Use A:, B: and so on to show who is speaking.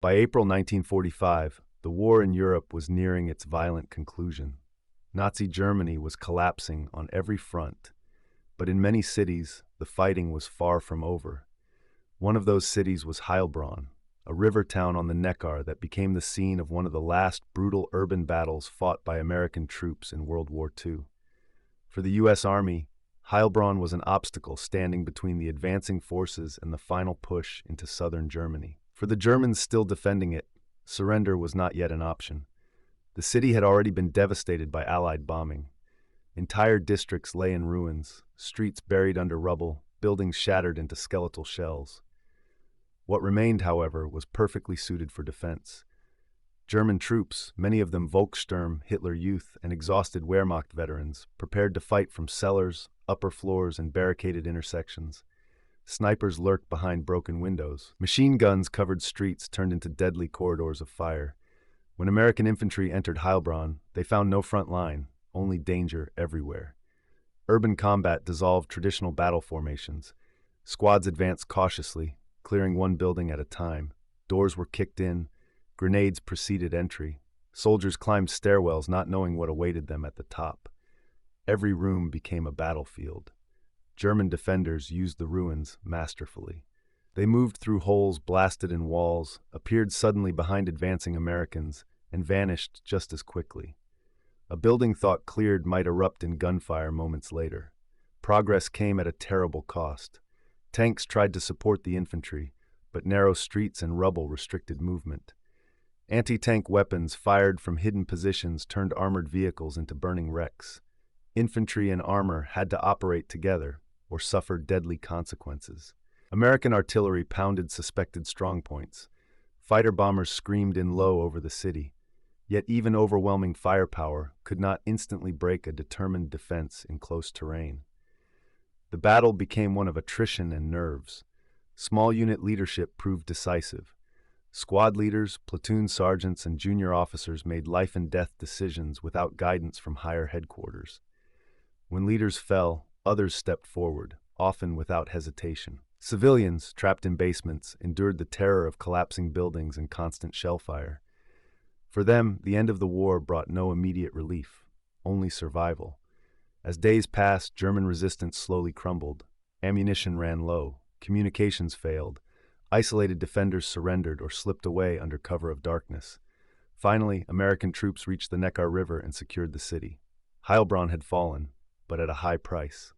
A: By April 1945, the war in Europe was nearing its violent conclusion. Nazi Germany was collapsing on every front, but in many cities, the fighting was far from over. One of those cities was Heilbronn, a river town on the Neckar that became the scene of one of the last brutal urban battles fought by American troops in World War II. For the U.S. Army, Heilbronn was an obstacle standing between the advancing forces and the final push into southern Germany. For the Germans still defending it, surrender was not yet an option. The city had already been devastated by Allied bombing. Entire districts lay in ruins, streets buried under rubble, buildings shattered into skeletal shells. What remained, however, was perfectly suited for defense. German troops, many of them Volkssturm, Hitler Youth, and exhausted Wehrmacht veterans, prepared to fight from cellars, upper floors, and barricaded intersections. Snipers lurked behind broken windows. Machine guns covered streets turned into deadly corridors of fire. When American infantry entered Heilbronn, they found no front line, only danger everywhere. Urban combat dissolved traditional battle formations. Squads advanced cautiously, clearing one building at a time. Doors were kicked in. Grenades preceded entry. Soldiers climbed stairwells not knowing what awaited them at the top. Every room became a battlefield. German defenders used the ruins masterfully. They moved through holes blasted in walls, appeared suddenly behind advancing Americans, and vanished just as quickly. A building thought cleared might erupt in gunfire moments later. Progress came at a terrible cost. Tanks tried to support the infantry, but narrow streets and rubble restricted movement. Anti-tank weapons fired from hidden positions turned armored vehicles into burning wrecks. Infantry and armor had to operate together or suffer deadly consequences. American artillery pounded suspected strongpoints. Fighter bombers screamed in low over the city. Yet even overwhelming firepower could not instantly break a determined defense in close terrain. The battle became one of attrition and nerves. Small unit leadership proved decisive. Squad leaders, platoon sergeants, and junior officers made life-and-death decisions without guidance from higher headquarters. When leaders fell, others stepped forward, often without hesitation. Civilians, trapped in basements, endured the terror of collapsing buildings and constant shell fire. For them, the end of the war brought no immediate relief, only survival. As days passed, German resistance slowly crumbled. Ammunition ran low, communications failed, isolated defenders surrendered or slipped away under cover of darkness. Finally, American troops reached the Neckar River and secured the city. Heilbronn had fallen, but at a high price.